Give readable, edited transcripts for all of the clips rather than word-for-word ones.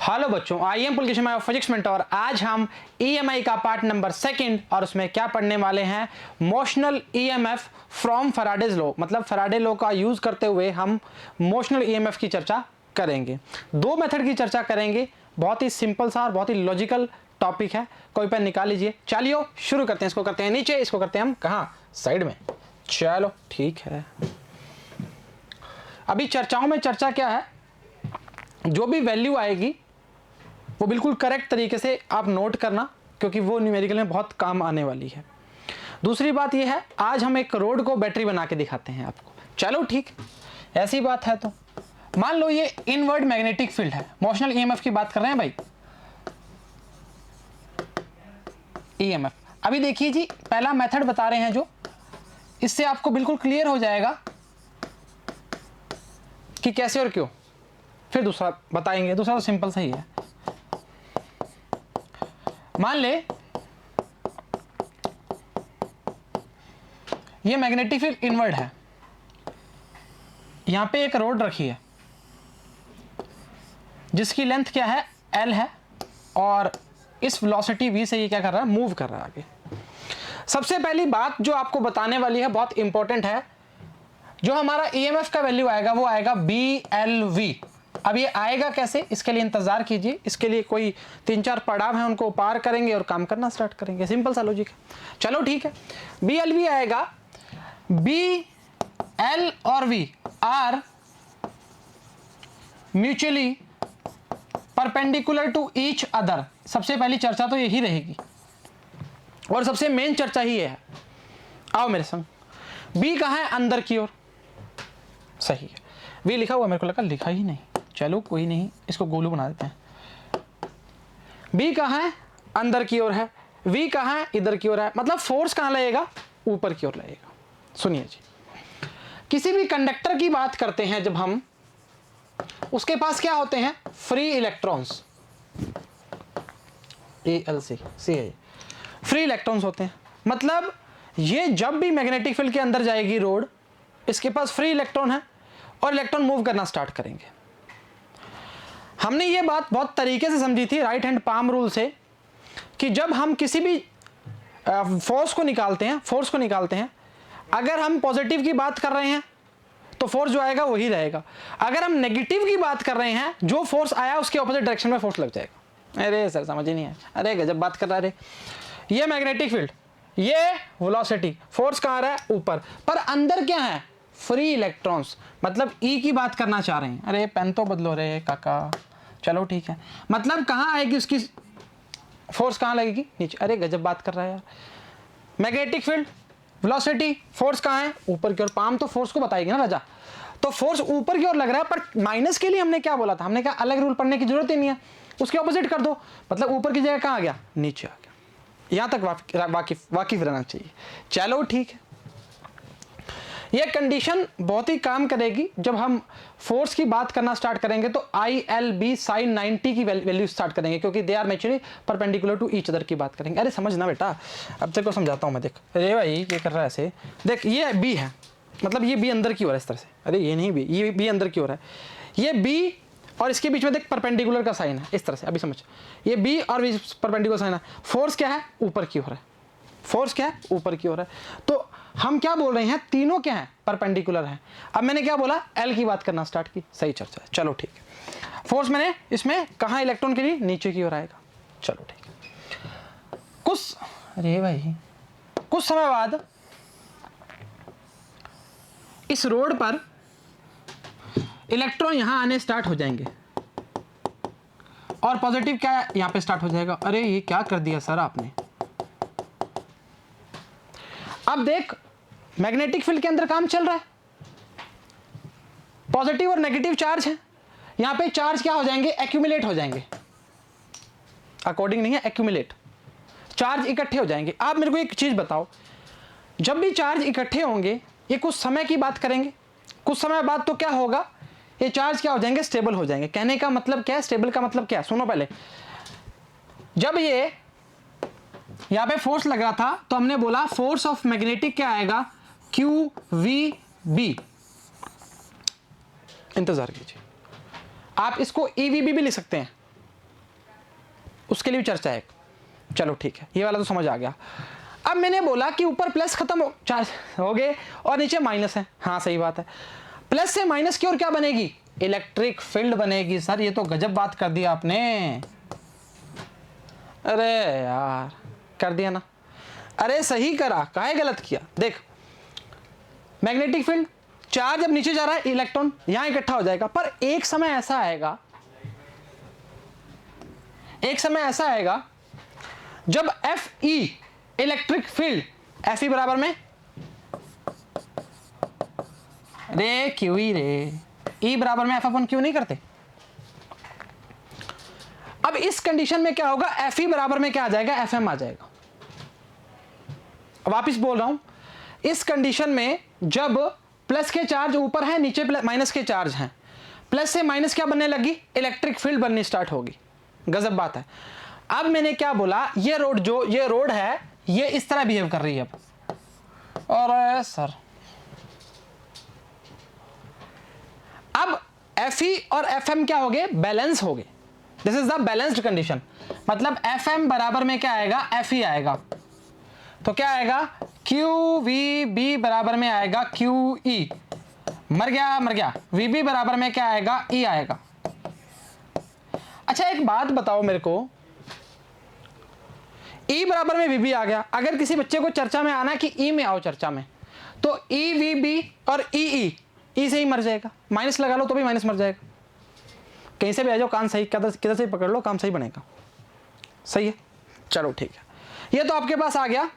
Hello बच्चों, I am Pulkishan my physics mentor. आज हम ईएमआई का पार्ट नंबर 2 और उसमें क्या पढ़ने वाले हैं, motional EMF from Faraday's law. मतलब फैराडे लॉ का यूज करते हुए हम मोशनल ईएमएफ की चर्चा करेंगे। दो मेथड की चर्चा करेंगे, बहुत ही सिंपल सा और बहुत ही लॉजिकल टॉपिक है। कोई पेन निकाल लीजिए, चलिए शुरू करते हैं। इसको करते हैं नीचे, इसको करते हैं हम कहाँ, साइड में। चलो ठीक है। अभी चर्चाओं में चर्चा क्या है, जो भी वैल्यू आएगी वो बिल्कुल करेक्ट तरीके से आप नोट करना, क्योंकि वो न्यूमेरिकल में बहुत काम आने वाली है। दूसरी बात ये है, आज हम एक रोड को बैटरी बना के दिखाते हैं आपको। चलो ठीक, ऐसी बात है तो मान लो ये इनवर्ड मैग्नेटिक फील्ड है। मोशनल ईएमएफ की बात कर रहे हैं भाई, ईएमएफ। अभी देखिए जी, पहला मेथड बता रहे हैं जो, इससे आपको बिल्कुल क्लियर हो जाएगा कि कैसे और क्यों। फिर दूसरा बताएंगे, दूसरा तो सिंपल सा ही है। मान ले ये मैग्नेटिक फील्ड इनवर्ड है, यहां पे एक रोड रखी है जिसकी लेंथ क्या है, L है, और इस वेलोसिटी v से ये क्या कर रहा है, मूव कर रहा है आगे। सबसे पहली बात जो आपको बताने वाली है, बहुत इंपॉर्टेंट है। जो हमारा ईएमएफ का वैल्यू आएगा वो आएगा BLV। अब ये आएगा कैसे, इसके लिए इंतजार कीजिए। इसके लिए कोई 3-4 पड़ाव हैं, उनको पार करेंगे और काम करना स्टार्ट करेंगे। सिंपल सा लॉजिक है। चलो ठीक है, BLV आएगा, B, L और V are mutually perpendicular to each other. सबसे पहली चर्चा तो यही रहेगी और सबसे मेन चर्चा ही है। आओ मेरे संग। B कहाँ है, अंदर की ओर, सही है। V लिखा हुआ, मेरे को लगा लिखा ही नहीं, चलो कोई नहीं, इसको गोलू बना देते हैं। B कहाँ है, अंदर की ओर है। V कहाँ है, इधर की ओर है। मतलब फोर्स कहाँ लगेगा, ऊपर की ओर लगेगा। सुनिए जी, किसी भी कंडक्टर की बात करते हैं जब हम, उसके पास क्या होते हैं, free electrons, ALC, free electrons होते हैं। मतलब ये जब भी मैग्नेटिक फील्ड के अंदर जाएगी रोड, इसके पास फ्री इलेक्ट्रॉन है और इलेक्ट्रॉन मूव करना स्टार्ट करेंगे। हमने ये बात बहुत तरीके से समझी थी राइट हैंड पाम रूल से, कि जब हम किसी भी फोर्स को निकालते हैं, अगर हम पॉजिटिव की बात कर रहे हैं तो फोर्स जो आएगा वही रहेगा। अगर हम नेगेटिव की बात कर रहे हैं, जो फोर्स आया उसके ऑपोजिट डायरेक्शन में फोर्स लग जाएगा। अरे सर समझ ही नहीं है, अरे गजब बात कर रहा है। ये मैग्नेटिक फील्ड, ये वेलोसिटी, फोर्स कहाँ आ रहा है, ऊपर, पर अंदर क्या है, फ्री इलेक्ट्रॉन्स। मतलब ई की बात करना चाह रहे हैं। अरे पेन तो बदलो रे काका, चलो ठीक है। मतलब कहाँ आएगी उसकी फोर्स, कहाँ लगेगी, नीचे। अरे गजब बात कर रहा है यार। मैग्नेटिक फील्ड, वेलोसिटी, फोर्स कहाँ है, ऊपर की ओर। पाम तो फोर्स को बताएगी ना राजा, तो फोर्स ऊपर की ओर लग रहा है। पर माइनस के लिए हमने क्या बोला था, हमने कहा अलग रूल पढ़ने की जरूरत ही नहीं है, उसके ऑपोजिट कर दो। मतलब ऊपर की जगह कहाँ आ गया, नीचे आ गया। यहां तक वाकिफ रहना चाहिए। चलो ठीक है, यह कंडीशन बहुत ही काम करेगी जब हम फोर्स की बात करना स्टार्ट करेंगे। तो ILB sin 90 की वैल्यू स्टार्ट करेंगे, क्योंकि they are mutually perpendicular to each other की बात करेंगे। अरे समझना बेटा, अब तेरे को समझाता हूं मैं। देख, अरे भाई ये कर रहा है ऐसे, देख ये B है, मतलब ये B अंदर की ओर है इस तरह से। अरे ये नहीं B, ये B अंदर की ओर है। ये B और इसके बीच में देख परपेंडिकुलर का साइन है इस तरह से। अभी समझ, ये B और B परपेंडिकुलर साइन है। फोर्स क्या है, ऊपर की ओर है। फोर्स क्या है, ऊपर की ओर है। तो हम क्या बोल रहे हैं, तीनों क्या है, परपेंडिकुलर है। अब मैंने क्या बोला, L की बात करना स्टार्ट की, सही चर्चा है। चलो ठीक है। फोर्स मैंने इसमें कहाँ, इलेक्ट्रॉन के लिए नीचे की ओर आएगा। चलो ठीक है। अरे भाई कुछ समय बाद इस रोड पर इलेक्ट्रॉन यहां आने स्टार्ट हो जाएंगे और पॉजिटिव क्या है, यहां पे स्टार्ट हो जाएगा। अरे ये क्या कर दिया सर आपने। अब देख, मैग्नेटिक फील्ड के अंदर काम चल रहा है, पॉजिटिव और नेगेटिव चार्ज है। यहां पे चार्ज क्या हो जाएंगे, एक्यूमुलेट हो जाएंगे। अकॉर्डिंग नहीं है, एक्यूमुलेट, चार्ज इकट्ठे हो जाएंगे। आप मेरे को एक चीज बताओ, जब भी चार्ज इकट्ठे होंगे, ये कुछ समय की बात करेंगे, कुछ समय बाद तो क्या होगा, ये चार्ज क्या हो जाएंगे, स्टेबल हो जाएंगे। कहने का मतलब क्या है, स्टेबल का मतलब क्या है, सुनो पहले। जब ये यहां पे फोर्स लग रहा था तो हमने बोला फोर्स ऑफ मैग्नेटिक क्या आएगा, QVB। इंतजार कीजिए, आप इसको EVB भी लिख सकते हैं, उसके लिए भी चर्चा है। चलो ठीक है, ये वाला तो समझ आ गया। अब मैंने बोला कि ऊपर प्लस खत्म चार्ज हो गए और नीचे माइनस है। हाँ सही बात है, प्लस से माइनस की ओर क्या बनेगी, इलेक्ट्रिक फील्ड बनेगी। सर ये तो गजब बात कर दिया आपने, अरे यार कर दिया ना, अरे सही करा, काहे गलत किया। देख मैग्नेटिक फील्ड, चार्ज जब नीचे जा रहा है इलेक्ट्रॉन यहां इकट्ठा हो जाएगा, पर एक समय ऐसा आएगा, एक समय ऐसा आएगा जब F E electric field, F E बराबर में रे क्यू ई रे, ई बराबर में एफ अपन क्यू नहीं करते। अब इस कंडीशन में क्या होगा, एफ ई बराबर में क्या आ जाएगा, एफ एम आ जाएगा। वापिस बोल रहा हूं, इस कंडीशन में जब प्लस के चार्ज ऊपर है, नीचे माइनस के चार्ज हैं, प्लस से माइनस क्या बनने लगी, इलेक्ट्रिक फील्ड बननी स्टार्ट होगी। गजब बात है। अब मैंने क्या बोला, ये रोड, जो ये रोड है ये इस तरह बिहेव कर रही है अब। और सर अब Fe और Fm क्या हो गए, बैलेंस हो गए। This is the balanced condition. मतलब Fm बराबर में क्या आएगा, Fe आएगा। तो क्या आएगा, QVB बराबर में आएगा QE, मर गया। VB बराबर में क्या आएगा, E आएगा। अच्छा एक बात बताओ मेरे को, E बराबर में VB आ गया। अगर किसी बच्चे को चर्चा में आना कि E में आओ चर्चा में, तो EVB और EE, E से ही मर जाएगा, माइनस लगा लो तो भी माइनस मर जाएगा। कहीं से भी आ जाओ, कान सही किधर से पकड़ लो, काम सही बनेगा। सही है, चलो ठीक है। ये तो आपके पास आ गया,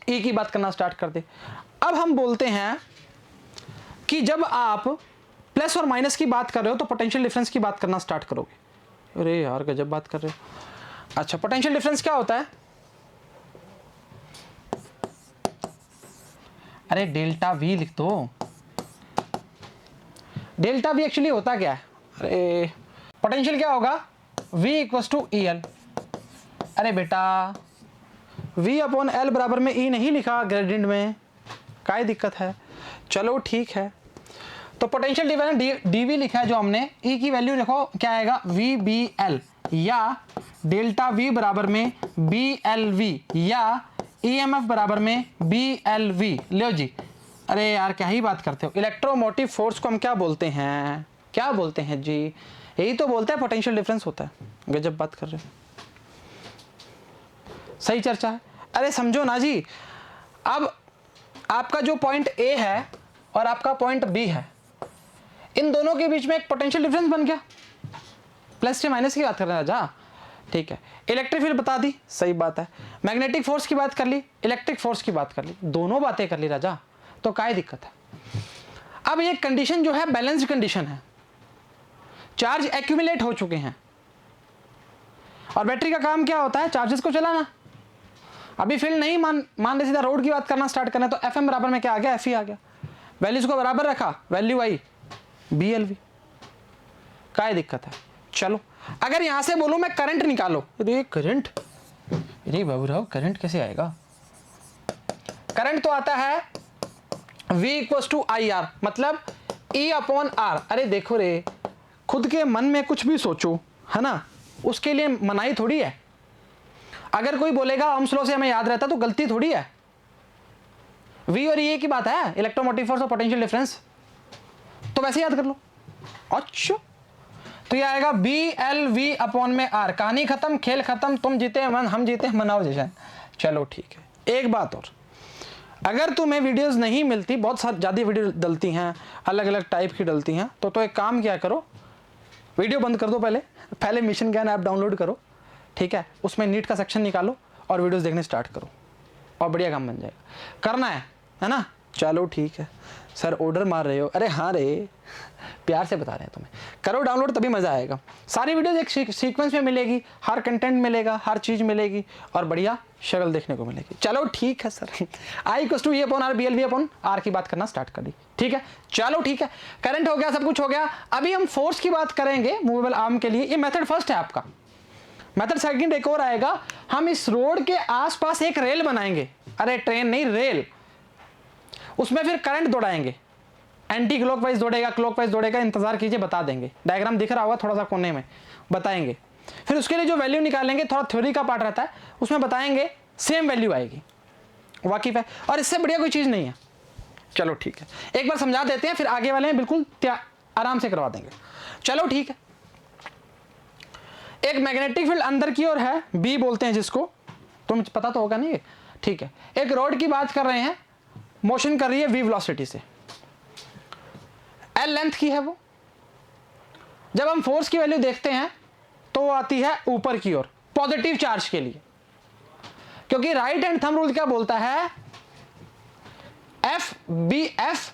E की बात करना स्टार्ट कर दे। अब हम बोलते हैं कि जब आप प्लस और माइनस की बात कर रहे हो तो पोटेंशियल डिफरेंस की बात करना स्टार्ट करोगे। अरे यार गजब बात कर रहे हो। अच्छा पोटेंशियल डिफरेंस क्या होता है, अरे डेल्टा वी लिख दो। डेल्टा वी एक्चुअली होता क्या है, अरे पोटेंशियल क्या होगा, V equals to E L. अरे बेटा V अपॉन एल बराबर में E नहीं लिखा ग्रेडियंट में, क्या दिक्कत है। चलो ठीक है, तो पोटेंशियल डिफरेंस dV लिखा है जो हमने, E की वैल्यू देखो क्या आएगा, VBL, या डेल्टा V बराबर में BLV, या EMF बराबर में BLV। लो जी, अरे यार क्या ही बात करते हो। इलेक्ट्रोमोटिव फोर्स को हम क्या बोलते हैं, क्या बोलते हैं जी, यही तो बोलते हैं पोटेंशियल डिफरेंस होता है। गजब बात कर रहे हो, सही चर्चा है। अरे समझो ना जी, अब आपका जो पॉइंट A है और आपका पॉइंट B है, इन दोनों के बीच में एक पोटेंशियल डिफरेंस बन गया। प्लस से माइनस की बात कर रहे हैं राजा, ठीक है। इलेक्ट्रिक फील्ड बता दी, सही बात है। मैग्नेटिक फोर्स की बात कर ली, इलेक्ट्रिक फोर्स की बात कर ली, दोनों बातें कर ली राजा, तो क्या दिक्कत है। अब ये कंडीशन जो है बैलेंस्ड कंडीशन है, चार्ज एक्यूमुलेट हो चुके हैं, और बैटरी का काम क्या होता है, चार्जेस को चलाना। अभी फील्ड नहीं मान रहे, सीधा रोड की बात करना स्टार्ट करना, तो Fm बराबर में क्या आ गया, Fe आ गया। वैल्यूज को बराबर रखा, वैल्यू आई BLV, क्या दिक्कत है। चलो अगर यहां से बोलूं मैं करंट निकालो, अरे करंट, अरे बाबूराव करंट कैसे आएगा। करंट तो आता है V इक्वल्स टू IR, मतलब E अपॉन R। अरे देखो रे, खुद के मन में कुछ भी सोचो है ना, उसके लिए मनाही थोड़ी है। अगर कोई बोलेगा ओम्स लॉ से हमें याद रहता तो गलती थोड़ी है। V और E की बात है, इलेक्ट्रोमोटिव फोर्स और पोटेंशियल डिफरेंस, तो वैसे याद कर लो। अच्छा तो ये आएगा BLV अपॉन में R। कहानी खत्म, खेल खत्म, तुम जीते हम जीते, मनाओ जश्न। चलो ठीक है। एक बात और, अगर तुम्हें वीडियोस नहीं मिलती, बहुत सारी ज़्यादा वीडियो डलती हैं, अलग अलग टाइप की डलती हैं, तो एक काम क्या करो, वीडियो बंद कर दो, पहले मिशन ज्ञान ऐप डाउनलोड करो, ठीक है, उसमें नीट का सेक्शन निकालो और वीडियोस देखने स्टार्ट करो, और बढ़िया काम बन जाएगा। करना है ना। चलो ठीक है सर, ऑर्डर मार रहे हो, अरे हाँ रे, प्यार से बता रहे हैं तुम्हें, करो डाउनलोड, तभी मज़ा आएगा। सारी वीडियोस एक सीक्वेंस में मिलेगी, हर कंटेंट मिलेगा, हर चीज़ मिलेगी, और बढ़िया शक्ल देखने को मिलेगी। चलो ठीक है sir, I equals to E upon R, BLV upon R की बात करना स्टार्ट कर दी, ठीक है। चलो ठीक है, करंट हो गया, सब कुछ हो गया। अभी हम फोर्स की बात करेंगे मूवेबल आर्म के लिए। ये मेथड फर्स्ट है आपका। मेथड सेकंड एक और आएगा, हम इस रोड के आसपास एक रेल बनाएंगे, अरे ट्रेन नहीं रेल, उसमें फिर करंट दौड़ाएंगे, एंटी क्लॉकवाइज दौड़ेगा, क्लॉकवाइज दौड़ेगा, इंतजार कीजिए बता देंगे। डायग्राम दिख रहा होगा थोड़ा सा कोने में, बताएंगे। फिर उसके लिए जो वैल्यू निकालेंगे थोड़ा थ्योरी का पार्ट रहता है, उसमें बताएंगे सेम वैल्यू आएगी, वाकिफ है, और इससे बढ़िया कोई चीज़ नहीं है। चलो ठीक है, एक बार समझा देते हैं, फिर आगे वाले में बिल्कुल आराम से करवा देंगे। चलो ठीक है, एक मैग्नेटिक फील्ड अंदर की ओर है, बी बोलते हैं जिसको, तुम पता तो होगा नहीं, ठीक है। एक रॉड की बात कर रहे हैं, मोशन कर रही है v वेलोसिटी से, l लेंथ की है वो। जब हम फोर्स की वैल्यू देखते हैं तो वो आती है ऊपर की ओर, पॉजिटिव चार्ज के लिए, क्योंकि राइट हैंड थंब रूल क्या बोलता है, F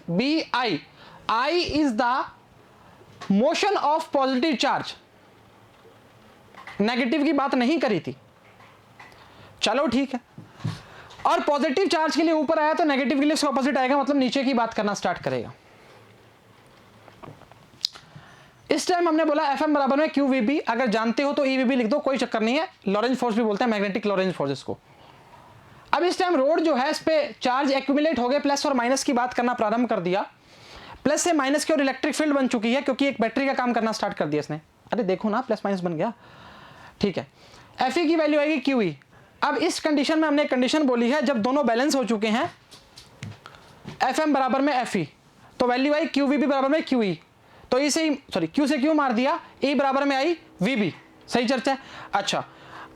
B I, I is the motion of positive charge, negative की बात नहीं करी थी। चलो ठीक है, और पॉजिटिव चार्ज के लिए ऊपर आया तो नेगेटिव के लिए उसका ऑपोजिट आएगा, मतलब नीचे की बात करना स्टार्ट करेगा। इस टाइम हमने बोला Fm बराबर में QVB, अगर जानते हो तो EVB लिख दो, कोई चक्कर नहीं है, लॉरेंज फोर्स भी बोलते हैं, मैग्नेटिक लॉरेंज फोर्स इसको। अब इस टाइम रोड जो है इस पे चार्ज एक्यूमुलेट हो गए, प्लस और माइनस की बात करना प्रारंभ कर दिया, प्लस से माइनस की और इलेक्ट्रिक फील्ड बन चुकी है, क्योंकि एक बैटरी का काम करना स्टार्ट कर दिया इसने। अरे देखो ना, प्लस माइनस बन गया, ठीक है। Fe की वैल्यू आएगी QE। अब इस कंडीशन में हमने एक कंडीशन बोली है, जब दोनों बैलेंस हो चुके हैं, Fm बराबर में Fe, तो वैल्यू आई QVB बराबर में QE, तो ई से सॉरी Q से Q मार दिया, E बराबर में आई VB। सही चर्चा है। अच्छा,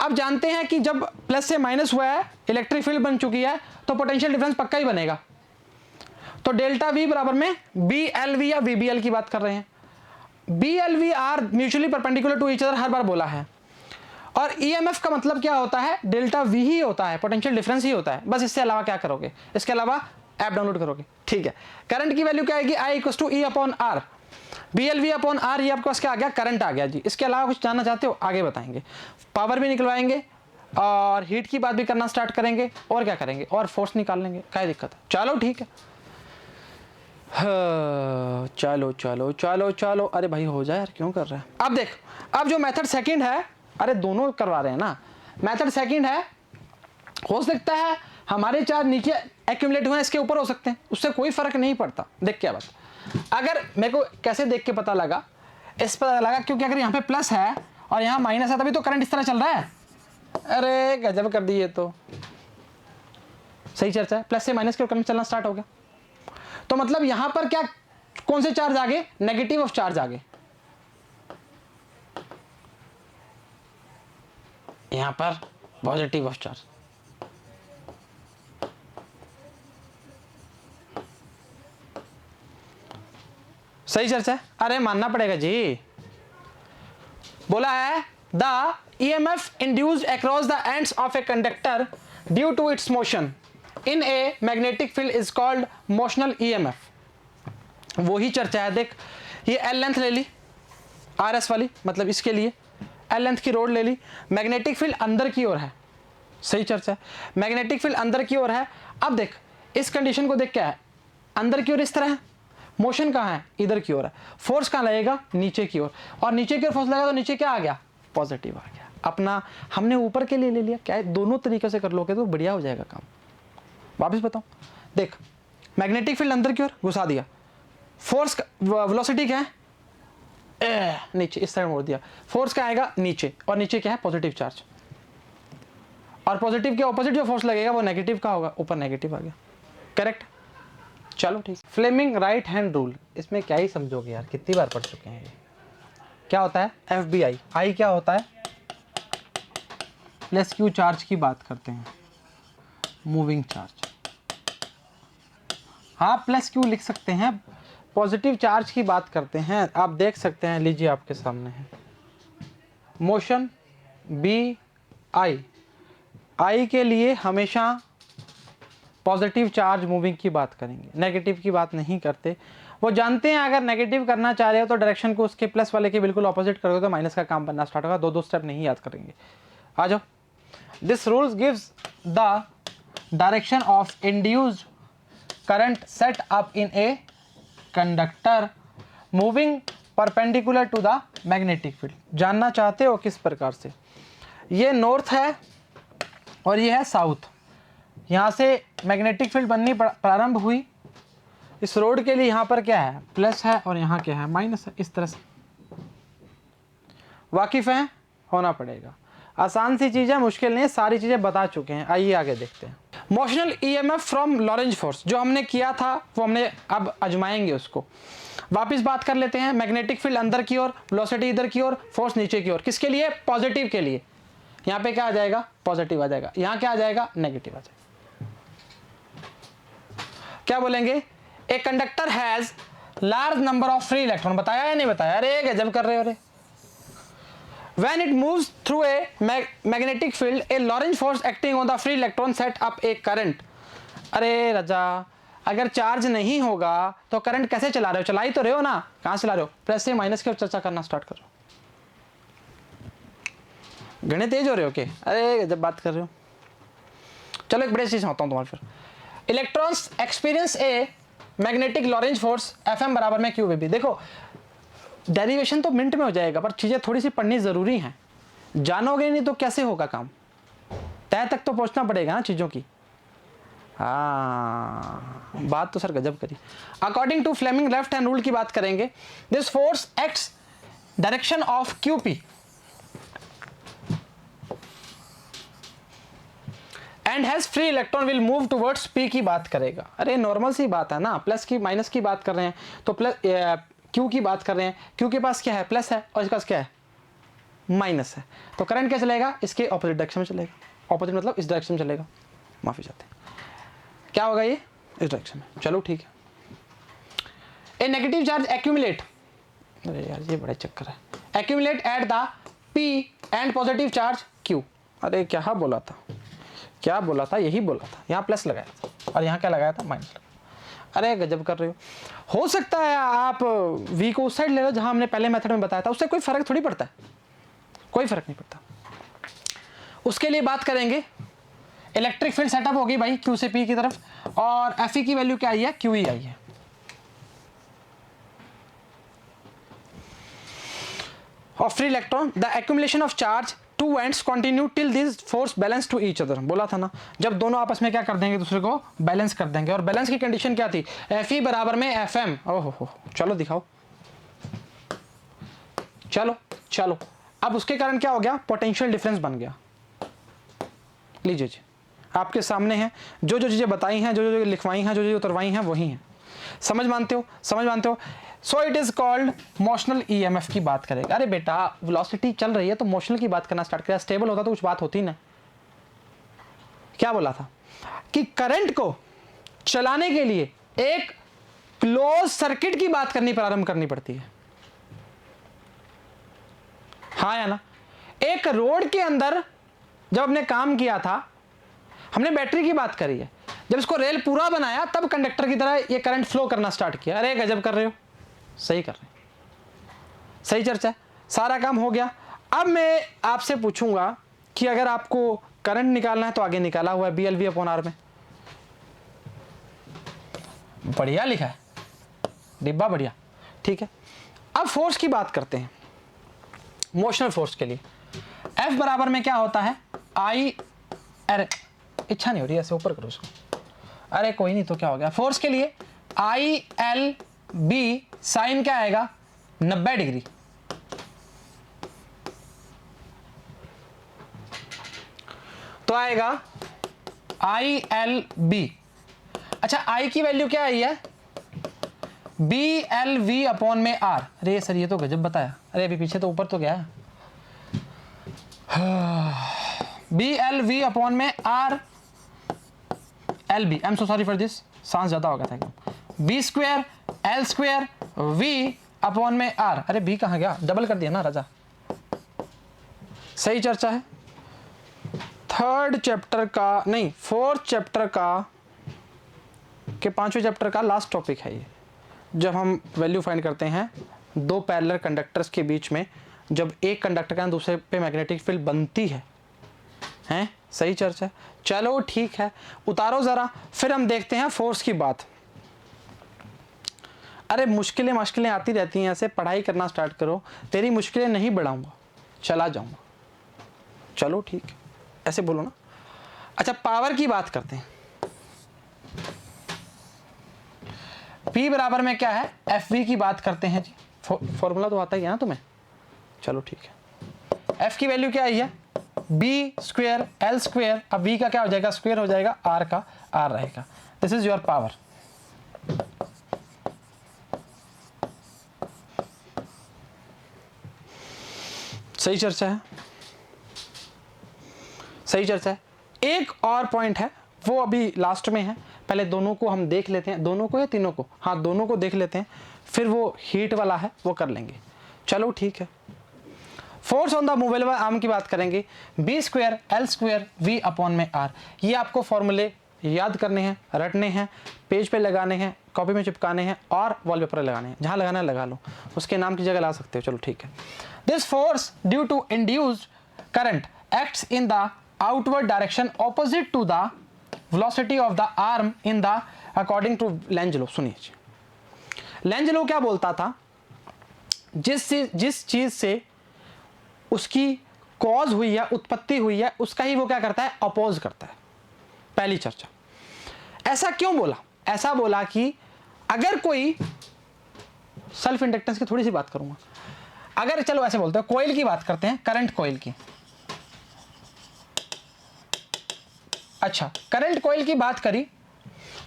अब जानते हैं कि जब प्लस से माइनस हुआ है, इलेक्ट्रिक फील्ड बन चुकी है, तो पोटेंशियल डिफरेंस पक्का ही बनेगा, तो डेल्टा V बराबर में BLV या VBL की बात कर रहे हैं। BLV are mutually perpendicular to each other, हर बार बोला है, और EMF का मतलब क्या होता है, डेल्टा V ही होता है, पोटेंशियल डिफरेंस ही होता है, बस इससे अलावा क्या करोगे, इसके अलावा ऐप डाउनलोड करोगे, ठीक है। करंट की वैल्यू क्या आएगी, I equal to E upon R, BLV upon R, ये आपके पास क्या आ गया, करंट आ गया जी। इसके अलावा कुछ जानना चाहते हो, आगे बताएंगे, पावर भी निकलवाएंगे और हीट की बात भी करना स्टार्ट करेंगे, और क्या करेंगे, और फोर्स निकाल लेंगे, क्या दिक्कत है। चलो ठीक है, चलो चलो चलो चलो, अरे भाई हो जाए यार, क्यों कर रहे हैं। अब देख, अब जो मेथड सेकंड है, अरे दोनों करवा रहे हैं ना, मेथड सेकंड है, हो सकता है हमारे चार्ज नीचे एक्यूमुलेट हुए, इसके ऊपर हो सकते हैं, उससे कोई फर्क नहीं पड़ता। देख क्या बात, अगर मेरे को कैसे देख के पता लगा, इस पता लगा क्योंकि अगर यहाँ पे प्लस है और यहाँ माइनस है, तभी तो करंट इस तरह चल रहा है। अरे गजब कर दिए, तो सही चर्चा है, प्लस से माइनस के करंट चलना स्टार्ट हो गया, तो मतलब यहां पर क्या, कौन से चार्ज आगे, नेगेटिव ऑफ चार्ज आगे, यहां पर पॉजिटिव ऑफ चार्ज। सही चर्चा है, अरे मानना पड़ेगा जी। बोला है the EMF induced across the ends of a conductor due to its motion in a magnetic field is called motional EMF। वही चर्चा है, देख ये L लेंथ ले ली, RS वाली, मतलब इसके लिए L लेंथ की रोड ले ली, मैग्नेटिक फील्ड अंदर की ओर है, सही चर्चा है, मैग्नेटिक फील्ड अंदर की ओर है। अब देख इस कंडीशन को देख, क्या है, अंदर की ओर इस तरह है, मोशन कहाँ है, इधर की ओर है, फोर्स कहाँ लगेगा, नीचे की ओर, और नीचे की ओर फोर्स लगेगा तो नीचे क्या आ गया, पॉजिटिव आ गया। अपना हमने ऊपर के लिए ले लिया, क्या है, दोनों तरीके से कर लोगे तो बढ़िया हो जाएगा काम। वापस बताऊं, देख मैग्नेटिक फील्ड अंदर की ओर घुसा दिया, फोर्स वेलोसिटी क्या है, नीचे, इस साइड मोड़ दिया, फोर्स क्या आएगा, नीचे, और नीचे क्या है, पॉजिटिव चार्ज, और पॉजिटिव के ऑपोजिट जो फोर्स लगेगा वो नेगेटिव का होगा, ऊपर नेगेटिव आ गया, करेक्ट। चलो ठीक, फ्लेमिंग राइट हैंड रूल, इसमें क्या ही समझोगे यार, कितनी बार पढ़ चुके हैं ये। क्या होता है FBI, आई क्या होता है, प्लस Q चार्ज की बात करते हैं, मूविंग चार्ज, हाँ प्लस Q लिख सकते हैं, पॉजिटिव चार्ज की बात करते हैं, आप देख सकते हैं, लीजिए आपके सामने है मोशन BI, आई के लिए हमेशा पॉजिटिव चार्ज मूविंग की बात करेंगे, नेगेटिव की बात नहीं करते। वो जानते हैं अगर नेगेटिव करना चाह रहे हो तो डायरेक्शन को उसके प्लस वाले के बिल्कुल ऑपोजिट करोगे तो माइनस का काम बनना स्टार्ट होगा, दो स्टेप नहीं याद करेंगे। आ जाओ, this rules gives the direction of induced current set up in a conductor moving perpendicular to the magnetic field. जानना चाहते हो किस प्रकार से, ये नॉर्थ है और ये है साउथ, यहाँ से मैग्नेटिक फील्ड बननी प्रारंभ हुई, इस रोड के लिए यहाँ पर क्या है, प्लस है, और यहाँ क्या है, माइनस है, इस तरह से। वाकिफ हैं, होना पड़ेगा। आसान सी चीज़ है, मुश्किल नहीं है, सारी चीज़ें बता चुके हैं। आइए आगे देखते हैं। Motional EMF from Lorentz force, जो हमने किया था वो हमने अब आजमाएंगे उसको। वापस बात कर लेते हैं। मैग्नेटिक फील्ड अंदर की ओर, वेलोसिटी इधर की ओर, फोर्स नीचे की ओर। किसके लिए? पॉजिटिव के लिए। यहाँ पे क्या आ जाएगा? पॉजिटिव आ जाएगा। यहाँ क्या आ जाएगा? नेगेटिव आ जाएगा। क्या बोलेंगे? A conductor has large number of free electron. बताया या नहीं बताया? अरे गजब कर रहे हो रे। When it moves through a magnetic field, a Lorentz force acting on the free electron set up a current. अरे रजा, अगर चार्ज नहीं होगा तो करंट कैसे चला रहे हो? चला ही तो रहे हो ना। कहाँ चला रहे हो? प्लस से माइनस की चर्चा करना स्टार्ट करो। गणित तेज हो रहे हो क्या? अरे जब बात कर रहे हो। चलो एक बड़ी चीज होता हूँ तुम्हारे फिर। Electrons experience a magnetic Lorentz force Fm बराबर में क्यू बेबी। देखो डेरिवेशन तो मिनट में हो जाएगा, पर चीज़ें थोड़ी सी पढ़नी ज़रूरी हैं। जानोगे नहीं तो कैसे होगा काम? तय तक तो पहुंचना पड़ेगा ना चीज़ों की। हाँ, बात तो सर गजब करी। According to Fleming left hand rule की बात करेंगे। This force acts direction of QP and has free electron will move towards P की बात करेगा। अरे नॉर्मल सी बात है ना, प्लस की माइनस की बात कर रहे हैं तो प्लस क्यू की बात कर रहे हैं। क्यू के पास क्या है? प्लस है, और इसके पास क्या है? माइनस है। तो करंट क्या चलेगा? इसके ऑपोजिट डायरेक्शन में चलेगा। ऑपोजिट मतलब इस डायरेक्शन में चलेगा। माफी चाहते हैं, क्या होगा ये? इस डायरेक्शन में। चलो ठीक है। ए नेगेटिव चार्ज एक्यूमुलेट, अरे यार ये बड़ा चक्कर है, accumulate at the P and positive charge Q। अरे क्या बोला था? क्या बोला था? यही बोला था। यहाँ प्लस लगाया था और यहाँ क्या लगाया था? माइनस। अरे गजब कर रहे हो सकता है आप V को उस साइड ले लो जहां हमने पहले मेथड में बताया था, उससे कोई फर्क थोड़ी पड़ता है, कोई फर्क नहीं पड़ता। उसके लिए बात करेंगे। इलेक्ट्रिक फील्ड सेटअप होगी भाई Q से P की तरफ, और Fe की वैल्यू क्या आई है? QE आई है। Of free electron the accumulation of charge to ends continue till this force balance to each other. बोला था ना, जब दोनों आपस में क्या कर देंगे? दूसरे को बैलेंस कर देंगे। और बैलेंस की कंडीशन क्या थी? Fe बराबर में Fm। ओहो, चलो दिखाओ। चलो चलो, अब उसके कारण क्या हो गया? पोटेंशियल डिफरेंस बन गया। लीजिए जी, आपके सामने है। जो जो चीजें बताई हैं, जो जो लिखवाई हैं, जो जो उतरवाई हैं, वही हैं। समझ मानते हो? समझ मानते हो? So it is called motional EMF की बात करेगा। अरे बेटा, वेलोसिटी चल रही है तो मोशनल की बात करना स्टार्ट किया। स्टेबल होता तो कुछ बात होती ना। क्या बोला था? कि करंट को चलाने के लिए एक क्लोज सर्किट की बात करनी प्रारंभ करनी पड़ती है। हाँ या ना? एक रोड के अंदर जब हमने काम किया था, हमने बैटरी की बात करी है। जब इसको रेल पूरा बनाया तब कंडक्टर की तरह ये करंट फ्लो करना स्टार्ट किया। अरे गजब कर रहे हो, सही कर रहे हैं, सही चर्चा है। सारा काम हो गया। अब मैं आपसे पूछूंगा कि अगर आपको करंट निकालना है तो आगे निकाला हुआ है BLV/R में, बढ़िया लिखा है, डिब्बा बढ़िया, ठीक है। अब फोर्स की बात करते हैं। मोशनल फोर्स के लिए F बराबर में क्या होता है? I, अरे इच्छा नहीं हो रही ऐसे, ऊपर करो इसको। अरे कोई नहीं तो क्या हो गया? फोर्स के लिए ILB साइन क्या आएगा? 90 डिग्री। तो आएगा ILB। अच्छा, I की वैल्यू क्या आई है? BLV/R। अरे सर ये तो गजब बताया। अरे अभी पीछे तो ऊपर तो गया। BLV/R LB। I am so sorry for this, सांस ज्यादा हो गया था एकदम। B² L² V/R। अरे B कहाँ गया? डबल कर दिया ना राजा। सही चर्चा है। थर्ड चैप्टर का नहीं, फोर्थ चैप्टर का के 5वें चैप्टर का लास्ट टॉपिक है ये। जब हम वैल्यू फाइंड करते हैं दो पैरेलल कंडक्टर्स के बीच में, जब एक कंडक्टर का दूसरे पे मैग्नेटिक फील्ड बनती है, हैं? सही चर्चा है। चलो ठीक है, उतारो जरा, फिर हम देखते हैं फोर्स की बात। अरे मुश्किलें आती रहती हैं, ऐसे पढ़ाई करना स्टार्ट करो। तेरी मुश्किलें नहीं बढ़ाऊंगा, चला जाऊंगा। चलो ठीक है, ऐसे बोलो ना। अच्छा, पावर की बात करते हैं। P बराबर में क्या है? FV की बात करते हैं जी। फॉर्मूला तो आता ही है ना तुम्हें? चलो ठीक है। एफ की वैल्यू क्या आई है, बी स्क्वेयर एल स्क्वेयर, अब वी का क्या हो जाएगा, स्क्वेयर हो जाएगा, आर का आर रहेगा। This is your power. सही चर्चा है, सही चर्चा है। एक और पॉइंट है, वो अभी लास्ट में है, पहले दोनों को हम देख लेते हैं, दोनों को या तीनों को, हाँ दोनों को देख लेते हैं, फिर वो हीट वाला है वो कर लेंगे। चलो ठीक है। Force on the movable arm की बात करेंगे, B square L square V upon में आर। ये आपको फॉर्मूले याद करने हैं, रटने हैं, पेज पे लगाने हैं, कॉपी में चिपकाने हैं और वॉलपेपर लगाने हैं, जहाँ लगाना है लगा लो, उसके नाम की जगह ला सकते हो। चलो ठीक है। This force due to induced current acts in the outward direction opposite to the velocity of the arm in the according to Lenz law. सुनिए, लेंज लॉ क्या बोलता था, जिस चीज से उसकी कॉज हुई है, उत्पत्ति हुई है, उसका ही वो क्या करता है, अपोज करता है। पहली चर्चा। ऐसा क्यों बोला, ऐसा बोला कि अगर कोई सेल्फ इंडक्टेंस की थोड़ी सी बात करूंगा, अगर चलो ऐसे बोलते हैं, कॉइल की बात करते हैं, करंट कॉइल की। अच्छा, करंट कॉइल की बात करी,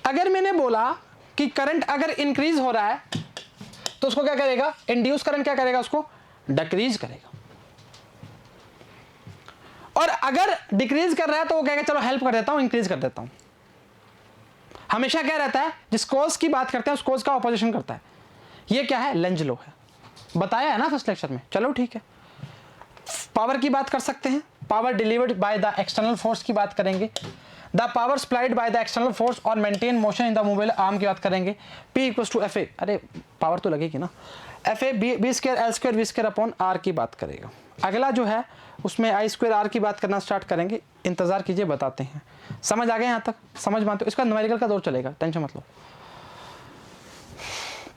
अगर मैंने बोला कि करंट अगर इंक्रीज हो रहा है तो उसको क्या करेगा, इंड्यूस करंट क्या करेगा, उसको डिक्रीज करेगा। और अगर डिक्रीज कर रहा है तो वो कहेगा चलो हेल्प कर देता हूं, इंक्रीज कर देता हूं। हमेशा क्या रहता है, जिस कॉज की बात करते हैं उस कॉज का ऑपोजिशन करता है। ये क्या है, लेंज लॉ है, बताया है ना फर्स्ट लेक्चर में। चलो ठीक है। पावर की बात कर सकते हैं, power delivered by the external force की बात करेंगे, the power supplied by the external force और maintain motion in the movable arm की बात करेंगे। P equals to F A, अरे पावर तो लगेगी ना, F A B square L square V square upon R की बात करेगा। अगला जो है उसमें आई स्क्वायर आर की बात करना स्टार्ट करेंगे, इंतजार कीजिए बताते हैं। समझ आ गए यहाँ तक, समझ मानते हो, इसका न्यूमेरिकल का दौर चलेगा, टेंशन मत लो।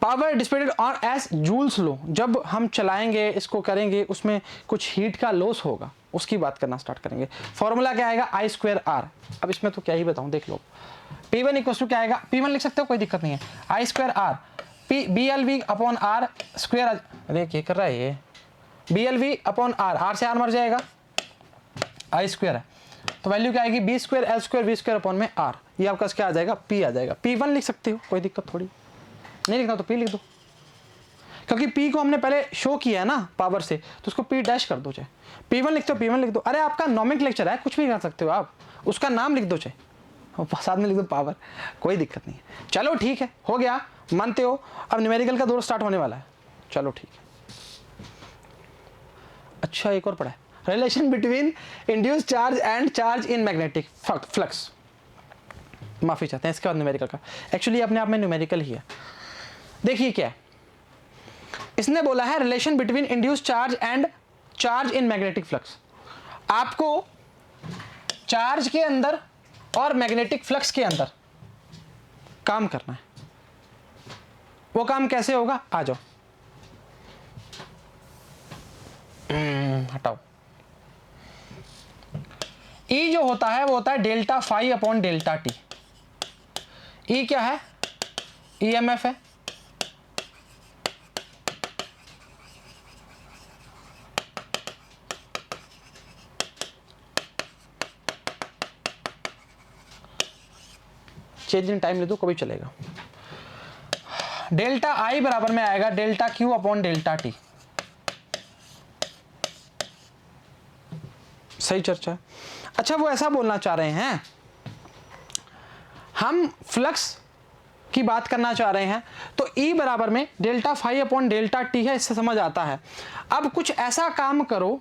Power dissipated on as joules लो, जब हम चलाएंगे इसको करेंगे उसमें कुछ हीट का लॉस होगा, उसकी बात करना स्टार्ट करेंगे। फॉर्मूला क्या आएगा, आई स्क्वायर आर। अब इसमें तो क्या ही बताऊं, देख लो। P1 इक्वल टू क्या आएगा, P1 लिख सकते हो, कोई दिक्कत नहीं है, I square R B L V upon R square. अरे क्या कर रहा है ये, B L V upon R, R से आर मर जाएगा, आई स्क्वायर है तो वैल्यू क्या आएगी, B square L square V square upon में आर। ये आपका क्या आ जाएगा, P आ जाएगा। P1 लिख सकते हो, कोई दिक्कत थोड़ी, नहीं लिखना तो P लिख दो, क्योंकि P को हमने पहले शो किया है ना पावर से, तो उसको P डैश कर दो। चाहे P1 लिखते हो P1 लिख दो, अरे आपका नोमेनक्लेचर है, कुछ भी कर सकते हो आप, उसका नाम लिख दो, चाहे साथ में लिख दो पावर, कोई दिक्कत नहीं है। चलो ठीक है, हो गया, मानते हो। अब न्यूमेरिकल का दौर स्टार्ट होने वाला है, चलो ठीक है। अच्छा एक और पढ़ा है, relation between induced charge and charge in magnetic flux. माफी चाहते हैं, इसके बाद न्यूमेरिकल का, एक्चुअली अपने आप में न्यूमेरिकल ही है। देखिए क्या है, इसने बोला है relation between induced charge and charge in magnetic flux. आपको चार्ज के अंदर और मैग्नेटिक फ्लक्स के अंदर काम करना है। वो काम कैसे होगा, आ जाओ, हटाओ। E जो होता है वो होता है delta phi upon delta T. E क्या है, EMF है, चेंज इन टाइम ले दो, कभी चलेगा। डेल्टा आई बराबर में आएगा delta Q upon delta T. सही चर्चा है। अच्छा वो ऐसा बोलना चाह रहे हैं, हम फ्लक्स की बात करना चाह रहे हैं, तो E बराबर में delta phi upon delta T है, इससे समझ आता है। अब कुछ ऐसा काम करो,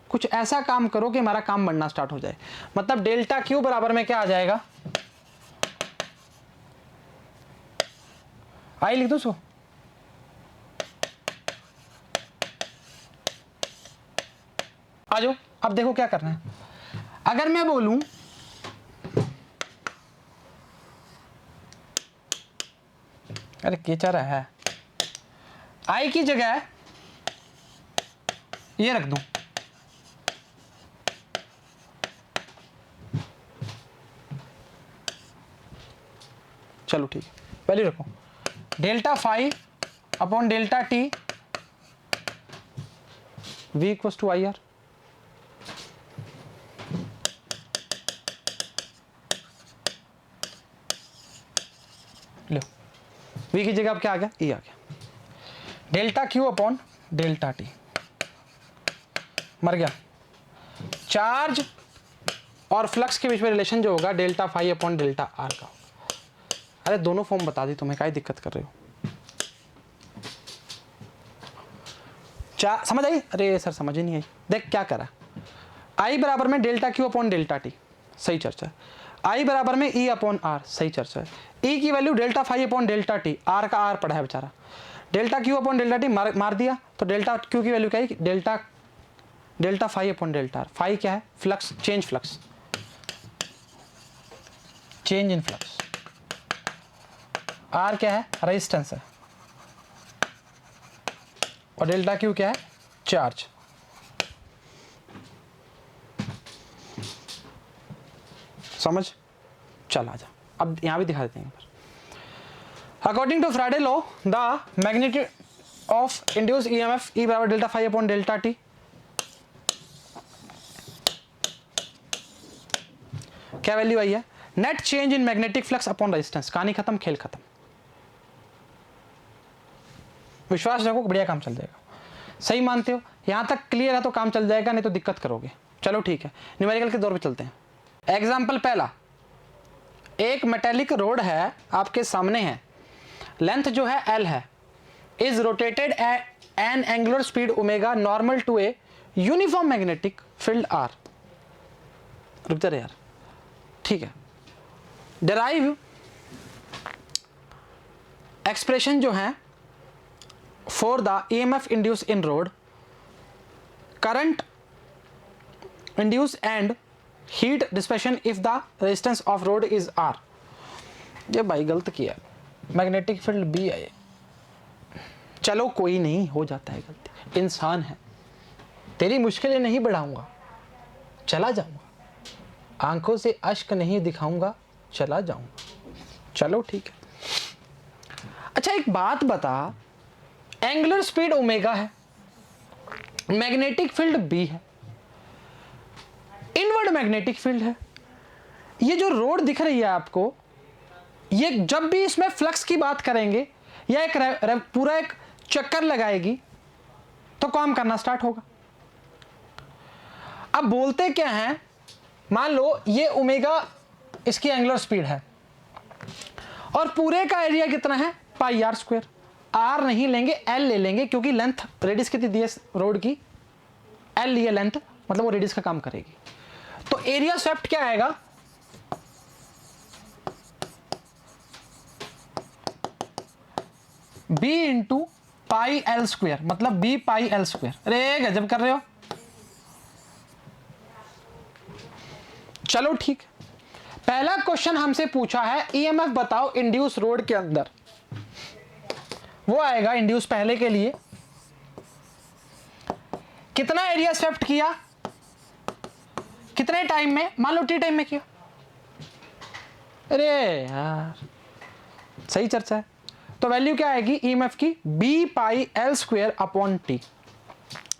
कुछ ऐसा काम करो कि हमारा काम बनना स्टार्ट हो जाए। मतलब डेल्टा क्यू बराबर में क्या आ जाएगा, आई लिख दो उसको, आ जाओ। अब देखो क्या करना है, अगर मैं बोलूं अरे क्या रहा है, आई की जगह ये रख दूं, चलो ठीक है, पहले रखो delta phi upon delta T V equals to I R. v की जगह अब क्या आ गया, e आ गया। Delta Q upon delta T, मर गया। चार्ज और फ्लक्स के बीच में रिलेशन जो होगा delta phi upon delta R का होगा। अरे दोनों फॉर्म बता दी तुम्हें, क्या दिक्कत कर रहे हो? समझ आई? अरे सर समझ ही नहीं आई। देख क्या करा, आई बराबर में delta Q upon delta T, सही चर्चा है। आई बराबर में ई अपॉन आर, सही चर्चा है। ई की value delta phi upon delta T, R का आर पड़ा है बेचारा। Delta Q upon delta T मार दिया, तो डेल्टा क्यू की वैल्यू क्या है, delta phi upon delta R. Phi क्या है, flux, change flux, change in flux. R क्या है, रेजिस्टेंस है। और डेल्टा क्यू क्या है, चार्ज। समझ? चल आजा, अब यहां भी दिखा देते हैं। According to Faraday law the magnitude of induce EMF E बराबर delta phi upon delta T. क्या वैल्यू आई है, net change in magnetic flux upon resistance. कहानी खत्म, खेल खत्म। विश्वास रखो, बढ़िया काम चल जाएगा। सही मानते हो? यहां तक क्लियर है तो काम चल जाएगा, नहीं तो दिक्कत करोगे। चलो ठीक है, न्यूमेरिकल के दौर पे चलते हैं। एग्जाम्पल पहला, एक मेटेलिक रोड है आपके सामने है, लेंथ जो है L है, is rotated at an angular speed omega normal to a uniform magnetic field R. रुक जा रे यार, ठीक है। डेराइव एक्सप्रेशन जो है for the EMF induce in rod, current induce and heat dissipation if the resistance of rod is R. ये भाई गलत किया, मैग्नेटिक फील्ड बी है। चलो कोई नहीं, हो जाता है गलती, इंसान है। तेरी मुश्किलें नहीं बढ़ाऊंगा, चला जाऊंगा। आंखों से अश्क नहीं दिखाऊंगा, चला जाऊंगा। चलो ठीक है। अच्छा एक बात बता, एंगुलर स्पीड ओमेगा है, मैग्नेटिक फील्ड बी है, इनवर्ड मैग्नेटिक फील्ड है। ये जो रोड दिख रही है आपको, ये जब भी इसमें फ्लक्स की बात करेंगे या एक पूरा एक चक्कर लगाएगी तो काम करना स्टार्ट होगा। अब बोलते क्या हैं, मान लो ये ओमेगा इसकी एंगुलर स्पीड है और पूरे का एरिया कितना है, पाई आर स्क्वायर। आर नहीं लेंगे, एल ले लेंगे, क्योंकि लेंथ रेडियस कितनी दी है रोड की, एल लिए लेंथ, मतलब वो रेडियस का काम करेगी। तो एरिया स्वेप्ट क्या आएगा, B into pi L square, मतलब बी पाई एल स्क्वायर। अरे गजब कर रहे हो। चलो ठीक, पहला क्वेश्चन हमसे पूछा है ईएमएफ बताओ इंड्यूस रोड के अंदर। वो आएगा इंड्यूस पहले के लिए, कितना एरिया स्वेप्ट किया, कितने टाइम में, मान लो टी टाइम में किया। अरे यार सही चर्चा है। तो वैल्यू क्या आएगी ईएमएफ की, B pi L square upon T.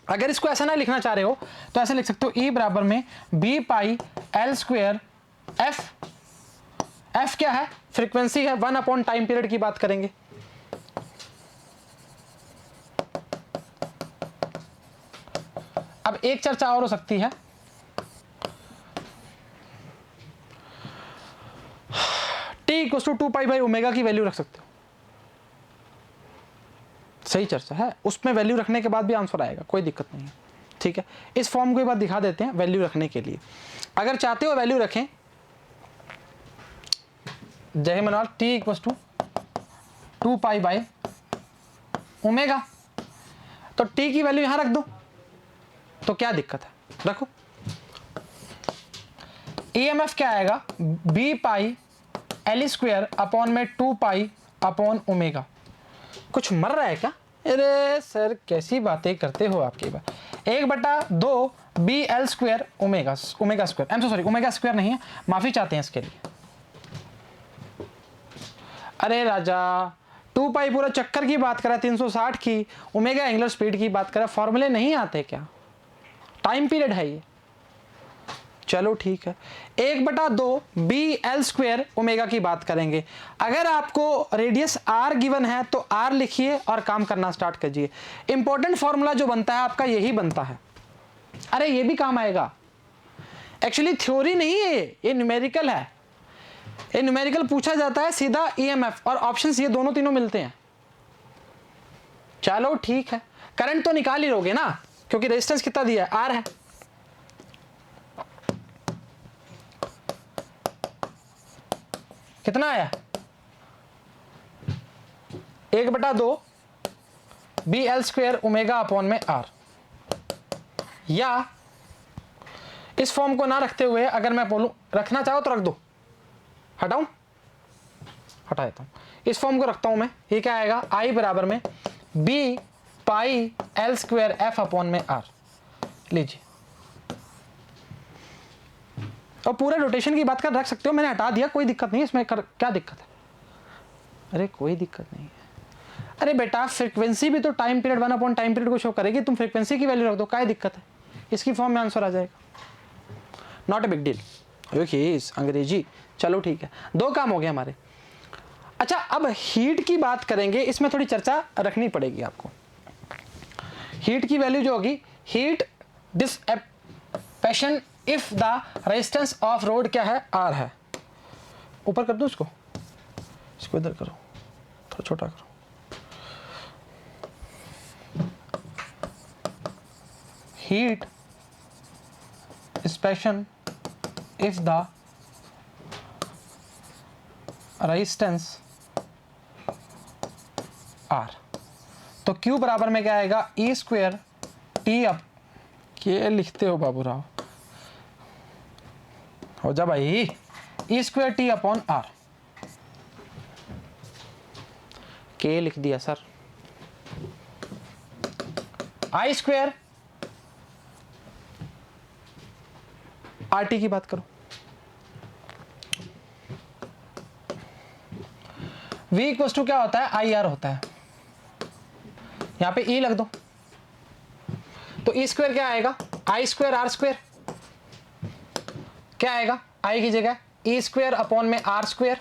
अगर इसको ऐसा ना लिखना चाह रहे हो तो ऐसे लिख सकते हो, ई बराबर में B pi L square F क्या है, फ्रीक्वेंसी है, 1 अपॉन टाइम पीरियड की बात करेंगे। अब एक चर्चा और हो सकती है, T equal to 2 pi by omega की वैल्यू रख सकते हो। सही चर्चा है, उसमें वैल्यू रखने के बाद भी आंसर आएगा, कोई दिक्कत नहीं है। ठीक है, इस फॉर्म को एक बार दिखा देते हैं वैल्यू रखने के लिए। अगर चाहते हो वैल्यू रखें, Jay Manohar, T equal to 2 pi by omega, तो टी की वैल्यू यहां रख दो, तो क्या दिक्कत है, रखो। ईएमएफ क्या आएगा, B pi L square upon में 2 पाई अपॉन ओमेगा। कुछ मर रहा है क्या? अरे सर कैसी बातें करते हो आपकी बात। 1/2 B L square omega square, I am so sorry, omega square नहीं है, माफी चाहते हैं इसके लिए। अरे राजा 2 पाई पूरा चक्कर की बात करा, 360 की, ओमेगा एंगुलर स्पीड की बात करा, फॉर्मूले नहीं आते क्या? टाइम पीरियड है ये। चलो ठीक है, 1/2 बी एल स्क्वायर ओमेगा की बात करेंगे। अगर आपको रेडियस आर गिवन है तो आर लिखिए और काम करना स्टार्ट कीजिए। इंपॉर्टेंट फॉर्मूला जो बनता है आपका यही बनता है। अरे ये भी काम आएगा, एक्चुअली थ्योरी नहीं है ये न्यूमेरिकल है। ये न्यूमेरिकल पूछा जाता है सीधा ईएमएफ और ऑप्शंस ये दोनों तीनों मिलते हैं। चलो ठीक है, करंट तो निकाल ही लोगे ना, क्योंकि रेजिस्टेंस कितना दिया है, आर है। कितना आया, 1/2 B L square omega upon में आर। या इस फॉर्म को ना रखते हुए अगर मैं बोलूं, रखना चाहो तो रख दो, हटाऊं, हटा देता हूं, इस फॉर्म को रखता हूं मैं। ये क्या आएगा, आई बराबर में B pi L square F upon में आर। लीजिए, और पूरे रोटेशन की बात कर रख सकते हो, मैंने हटा दिया, कोई दिक्कत नहीं है इसमें। क्या दिक्कत है, अरे कोई दिक्कत नहीं है। अरे बेटा फ्रीक्वेंसी भी तो टाइम पीरियड 1 टाइम पीरियड को शो करेगी, तुम फ्रीक्वेंसी की वैल्यू रख दो, क्या दिक्कत है, इसकी फॉर्म में आंसर आ जाएगा, not a big deal. Okay अंग्रेजी, चलो ठीक है, 2 काम हो गए हमारे। अच्छा अब हीट की बात करेंगे, इसमें थोड़ी चर्चा रखनी पड़ेगी आपको। हीट की वैल्यू जो होगी, heat dissipation if the resistance of road क्या है, आर है। ऊपर कर दो इसको इधर करो, थोड़ा छोटा करो। Heat dissipation if the resistance R, तो Q बराबर में क्या आएगा, ई स्क्वायर टी अप, के लिखते हो बाबूराव, हो जा भाई, ई स्क्वायर टी अपॉन आर। के लिख दिया सर, आई स्क्वायर आर टी की बात करो, V इक्वल टू क्या होता है, आई आर होता है, यहां पे E लग दो, तो ई स्क्वायर क्या आएगा, आई स्क्वायर आर स्क्वायर, क्या आएगा, आई की जगह ई स्क्वायर अपॉन में आर स्क्वायर,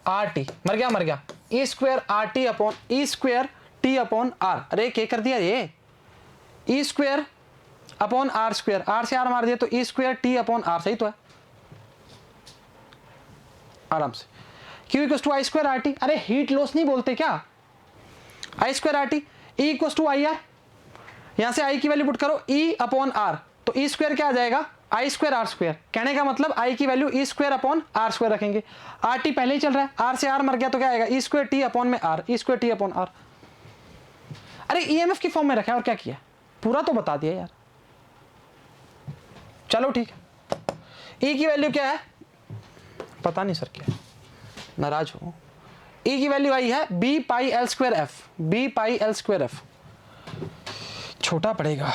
आर टी, मर गया, E square R T upon E square T upon R. अरे क्या कर दिया ये, E square upon R square, R से आर मार दिया तो E square T upon R, सही तो है, आराम से। Q equal to I square R T, अरे हीट लॉस नहीं बोलते क्या, I square R T, E equal to I are, यहां से आई की वैल्यू पुट करो ई अपॉन आर, तो ई स्क्वायर क्या आ जाएगा, आई स्क्वायर आर स्क्वायर। कहने का मतलब आई की value E square upon R square रखेंगे, आर टी पहले ही चल रहा है, आर से आर मर गया तो क्या आएगा, ई स्क्वायर टी अपॉन में R, E square T upon R. अरे ईएमएफ की फॉर्म में रखा है और क्या किया, पूरा तो बता दिया यार। चलो ठीक है, ई की वैल्यू क्या है, पता नहीं सर क्या है, नाराज हो। ई की वैल्यू आई है B pi L square F, B pi L square F, छोटा पड़ेगा,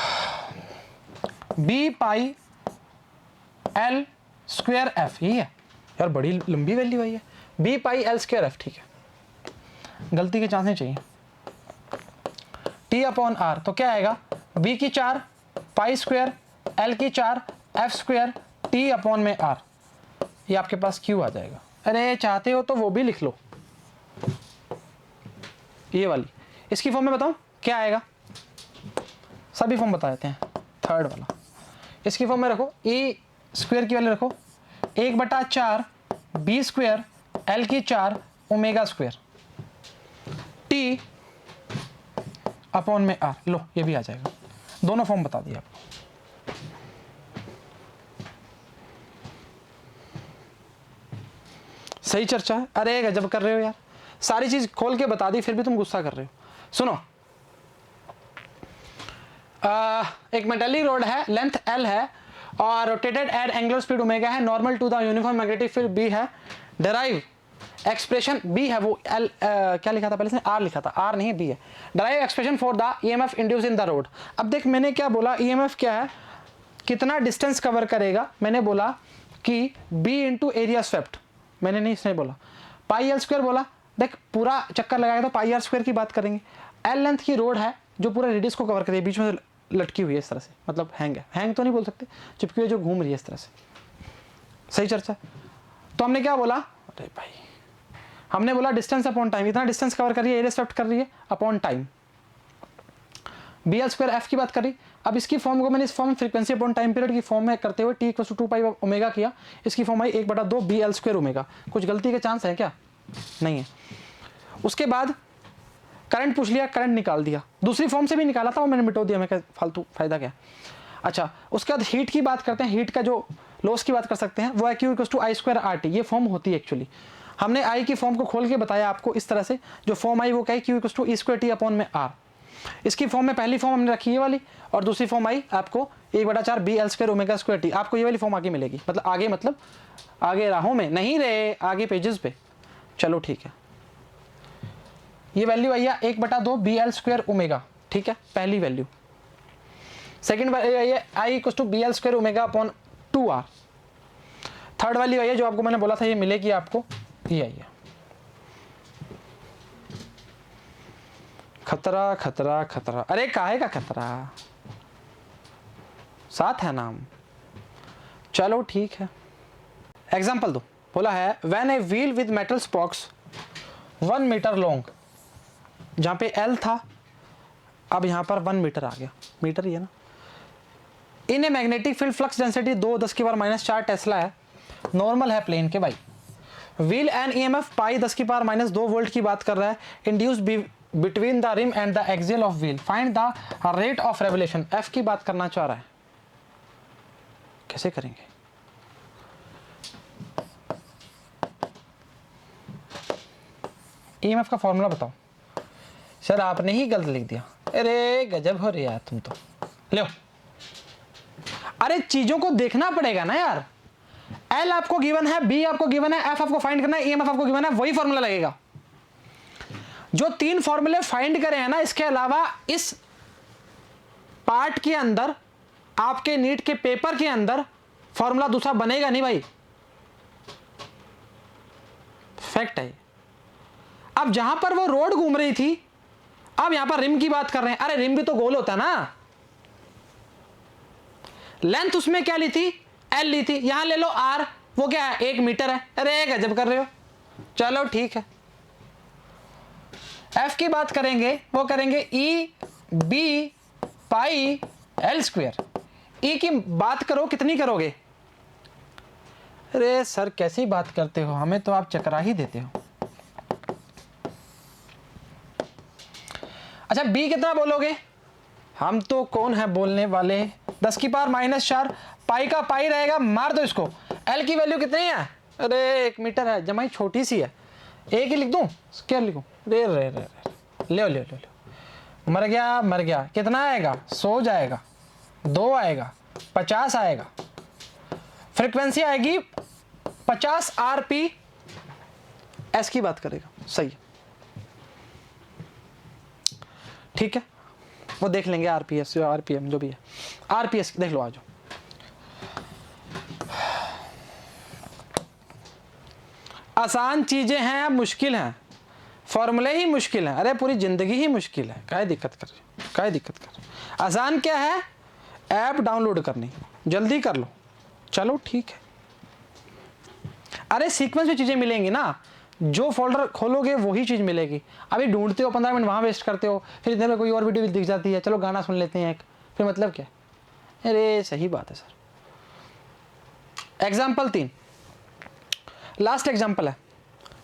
B pi L square F, यही है यार, बड़ी लंबी वैल्यू आई है, B pi L square F, ठीक है, गलती के चांस नहीं चाहिए। टी अपॉन आर, तो क्या आएगा, बी की 4 पाई स्क्वायर, एल की 4 एफ स्क्वायर, टी अपॉन में आर, ये आपके पास क्यू आ जाएगा। अरे चाहते हो तो वो भी लिख लो, ये वाली, इसकी फॉर्म में बताऊं क्या आएगा, सभी फॉर्म बता देते हैं, थर्ड वाला, इसकी फॉर्म में रखो, ई स्क्वायर की वैल्यू रखो 1/4 बी स्क्वायर एल की 4 ओमेगा स्क्वायर टी अपॉन में आर, लो ये भी आ जाएगा, दोनों फॉर्म बता दिया आपको। सही चर्चा है, अरे गजब कर रहे हो यार, सारी चीज खोल के बता दी फिर भी तुम गुस्सा कर रहे हो। सुनो, एक मेटालिक रोड है, लेंथ L है और rotated at angular speed omega है, normal to the uniform magnetic field B है, डेराइव एक्सप्रेशन B है, वो L क्या लिखा था पहले से, R लिखा था, R नहीं B है, derive expression for the EMF induce in the road. अब देख मैंने क्या बोला, EMF क्या है, कितना डिस्टेंस कवर करेगा, मैंने बोला कि B इंटू एरिया स्वेप्ट, मैंने नहीं इसने बोला, पाई एल स्क्वायर बोला, देख पूरा चक्कर लगाएगा तो पाई आर स्क्वायर की बात करेंगे। एल लेंथ की रोड है जो पूरा रेडियस को कवर करे, बीच में लटकी हुई है इस तरह से, मतलब हैंग है, हैंग तो नहीं बोल सकते, चिपकी हुई जो घूम रही है इस तरह से। सही चर्चा। तो हमने क्या बोला, अरे भाई हमने बोला डिस्टेंस अपॉन टाइम, इतना डिस्टेंस कवर कर रही है, एरिया शिफ्ट कर रही है upon time, B L square F की बात करी। अब इसकी फॉर्म को मैंने इस form frequency upon time period की फॉर्म में करते हुए T equal to 2 pi omega किया, इसकी फॉर्म आई 1/2 बी एल स्क्वायर ओमेगा। कुछ गलती के चांस है क्या? नहीं है। उसके बाद करंट पूछ लिया, करंट निकाल दिया, दूसरी फॉर्म से भी निकाला था वो मैंने मिटो दिया, मैं क्या फालतू फायदा क्या। अच्छा, उसके बाद हीट की बात करते हैं, हीट का जो लॉस की बात कर सकते हैं वो है Q equal to I square R T, ये फॉर्म होती है एक्चुअली। हमने आई की फॉर्म को खोल के बताया आपको इस तरह से, जो फॉर्म आई वो क्या है, Q equal to E square T upon में आर। इसकी फॉर्म में पहली फॉर्म हमने रखी है वाली, और दूसरी फॉर्म आई आपको 1/4 B L square omega square T, आपको ये वाली फॉर्म आगे मिलेगी, मतलब आगे, मतलब आगे राहों में नहीं रहे, आगे पेजेस पे। चलो ठीक है, ये वैल्यू आई है 1/2 बी एल स्क्वायर ओमेगा, ठीक है, पहली वैल्यू। सेकेंड वैल्यू आई है I equal to B L square omega upon 2r। Third value आई है जो आपको मैंने बोला था ये मिलेगी आपको, ये आई है। खतरा खतरा खतरा, अरे काहे का खतरा, साथ है नाम। चलो ठीक है, एग्जाम्पल दो। बोला है when a wheel with metal spokes 1 meter long, जहां पे L था अब यहां पर 1 मीटर आ गया, मीटर ही है ना। In a magnetic field flux density 2 10⁻⁻⁴ tesla है, नॉर्मल है प्लेन के भाई। Wheel and EMF pi 10⁻⁻2 volt की बात कर रहा है, induce between the rim and the axial of wheel, find the rate of revolution, F की बात करना चाह रहा है। कैसे करेंगे? EMF का फॉर्मूला बताओ। सर आपने ही गलत लिख दिया, अरे गजब हो रही है तुम तो। लो, अरे चीजों को देखना पड़ेगा ना यार। L आपको गिवन है, B आपको गिवन है, F आपको फाइंड करना है, EMF आपको गिवन है, वही फॉर्मूला लगेगा। जो 3 फॉर्मूले फाइंड करे हैं ना, इसके अलावा इस पार्ट के अंदर आपके नीट के पेपर के अंदर फॉर्मूला दूसरा बनेगा नहीं भाई, फैक्ट है। अब जहां पर वो रोड घूम रही थी, अब यहां पर रिम की बात कर रहे हैं, अरे रिम भी तो गोल होता ना। लेंथ उसमें क्या ली थी, L ली थी, यहां ले लो R, वो क्या है 1 मीटर है, अरे गजब कर रहे हो। चलो ठीक है, F की बात करेंगे, वो करेंगे E B पाई L स्क्वायर। E की बात करो, कितनी करोगे? अरे सर कैसी बात करते हो, हमें तो आप चकरा ही देते हो। अच्छा B कितना बोलोगे? हम तो कौन है बोलने वाले, 10⁻⁻⁴, पाई का पाई रहेगा, मार दो इसको। L की वैल्यू कितनी है? अरे 1 मीटर है, जमाई छोटी सी है, एक ही लिख दूं, क्या लिखूं? रे रे रे ले ले ले, मर गया, कितना आएगा? 100 जाएगा, 2 आएगा, 50 आएगा, फ्रीक्वेंसी आएगी 50 RP। S की बात करेगा, सही है, ठीक है, वो देख लेंगे RPS RPM जो भी है। RPS देख लो, आ जाओ। आसान चीजें हैं, मुश्किल हैं, फॉर्मूले ही मुश्किल हैं, अरे पूरी जिंदगी ही मुश्किल है, काय दिक्कत कर रही, काय दिक्कत कर रही। आसान क्या है, ऐप डाउनलोड करनी, जल्दी कर लो। चलो ठीक है, अरे सीक्वेंस में चीजें मिलेंगी ना, जो फोल्डर खोलोगे वही चीज मिलेगी। अभी ढूंढते हो, 15 मिनट वहां वेस्ट करते हो, फिर इधर में कोई और वीडियो दिख जाती है, चलो गाना सुन लेते हैं एक, फिर मतलब क्या। अरे सही बात है सर। एग्जाम्पल 3, लास्ट एग्जाम्पल है।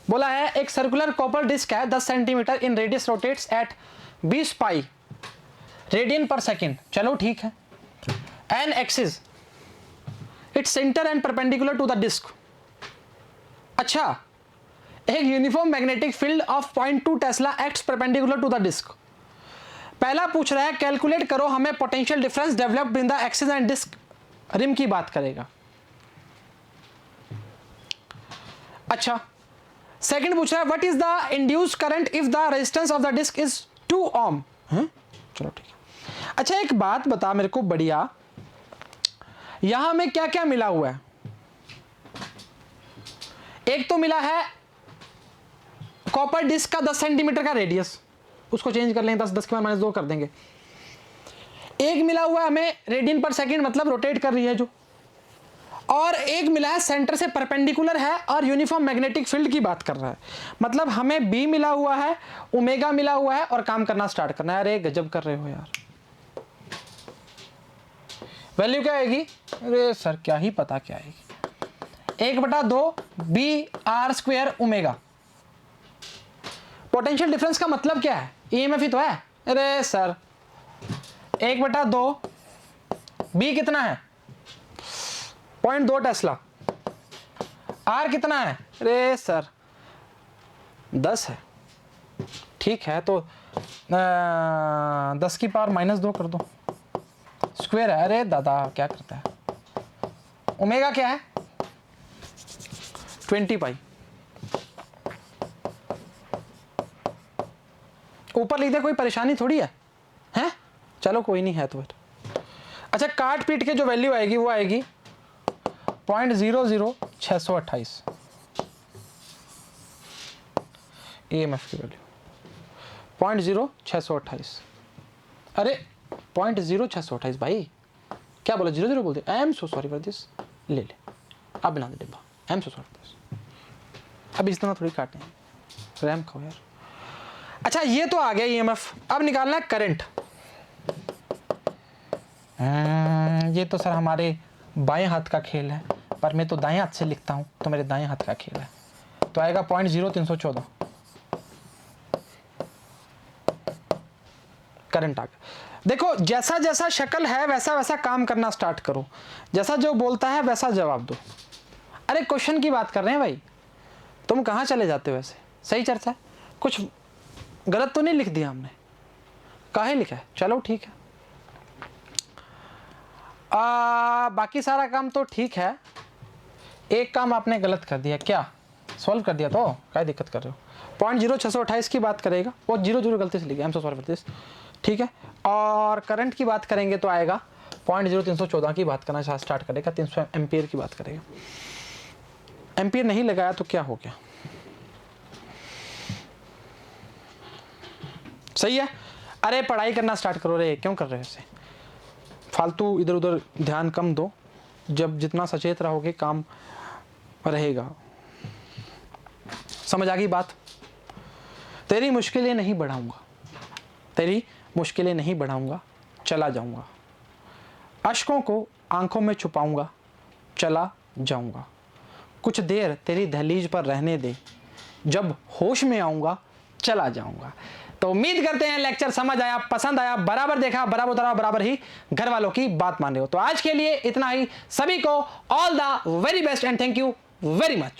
बोला है एक सर्कुलर कॉपर डिस्क है 10 centimeter in radius, rotates at 20 pi radian per second. चलो ठीक है, an axis its centre and perpendicular to the disc. अच्छा, एक uniform magnetic field of 0.2 tesla acts perpendicular to the disc. पहला पूछ रहा है कैलकुलेट करो हमें potential difference developed in the axis and disc, rim की बात करेगा। अच्छा, सेकंड पूछ रहा है what is the induced current if the resistance of the disc is 2 ohm. चलो ठीक है। अच्छा एक बात बता मेरे को बढ़िया, यहां में क्या क्या मिला हुआ है? एक तो मिला है कॉपर डिस्क का 10 सेंटीमीटर का रेडियस, उसको चेंज कर लेंगे, 10 10⁻² कर देंगे। एक मिला हुआ है हमें रेडियन पर सेकंड, मतलब रोटेट कर रही है जो, और एक मिला है सेंटर से परपेंडिकुलर है और यूनिफॉर्म मैग्नेटिक फील्ड की बात कर रहा है। मतलब हमें बी मिला हुआ है, ओमेगा मिला हुआ है और काम करना स्टार्ट करना है। अरे गजब कर रहे हो यार। वैल्यू क्या आएगी? अरे सर क्या ही पता क्या आएगी। 1/2 B R square omega. Potential difference का मतलब क्या है? ईएमएफ ही तो है। अरे सर 1/2 बी कितना है? 0.2 टेस्ला। आर कितना है? अरे सर 10 है। ठीक है, तो 10 की पावर -2 कर दो, स्क्वायर है। अरे दादा क्या करता है? ओमेगा क्या है? 20 पाई। ऊपर लिख दे, कोई परेशानी थोड़ी है, हैं? चलो कोई नहीं है तो फिर। अच्छा, काट पीट के जो वैल्यू आएगी वो आएगी 0.00628 ईएमएफ की वैल्यू 0.0628। अरे 0.0628 भाई, क्या बोला? 00 बोलते? आई am so sorry for this. ले अब बना दे डिब्बा। आई am so sorry for this. अब इस तरह थोड़ी काटने, रैम खाओ यार। अच्छा ये तो आ गया ईएमएफ। अब निकालना है करंट। ये तो सर हमारे बाएं हाथ का खेल है, पर मैं तो दाएं हाथ से लिखता हूं, तो मेरे दाएं हाथ का खेल है। तो आएगा 0.0314 करंट आ गया। देखो जैसा जैसा शक्ल है वैसा वैसा काम करना स्टार्ट करो, जैसा जो बोलता है वैसा जवाब दो। अरे क्वेश्चन की बात कर रहे हैं भाई, तुम कहाँ चले जाते हो? वैसे सही चर्चा है, कुछ गलत तो नहीं लिख दिया हमने? काहे लिखा है? चलो ठीक है। बाकी सारा काम तो ठीक है, एक काम आपने गलत कर दिया। क्या? सॉल्व कर दिया तो क्या दिक्कत कर रहे हो? 0.0628 की बात करेगा, वो 00 गलती से लिखा, आई am so sorry for this. ठीक है, और करंट की बात करेंगे तो आएगा 0.0314 की बात करना स्टार्ट करेगा, 300 एम्पियर की बात करेगा। एम्पियर नहीं लगाया तो क्या हो गया? सही है। अरे पढ़ाई करना स्टार्ट करो रे, क्यों कर रहे हो ऐसे? फालतू इधर उधर ध्यान कम दो, जब जितना सचेत रहोगे काम रहेगा। समझ आ गई बात? तेरी मुश्किलें नहीं बढ़ाऊंगा, तेरी मुश्किलें नहीं बढ़ाऊंगा, चला जाऊंगा। अश्कों को आंखों में छुपाऊंगा, चला जाऊंगा। कुछ देर तेरी दहलीज पर रहने दे, जब होश में आऊंगा चला जाऊंगा। तो उम्मीद करते हैं लेक्चर समझ आया, पसंद आया, बराबर देखा, बराबर उतरा, बराबर ही घर वालों की बात मान रहे हो। तो आज के लिए इतना ही। सभी को all the very best and thank you very much.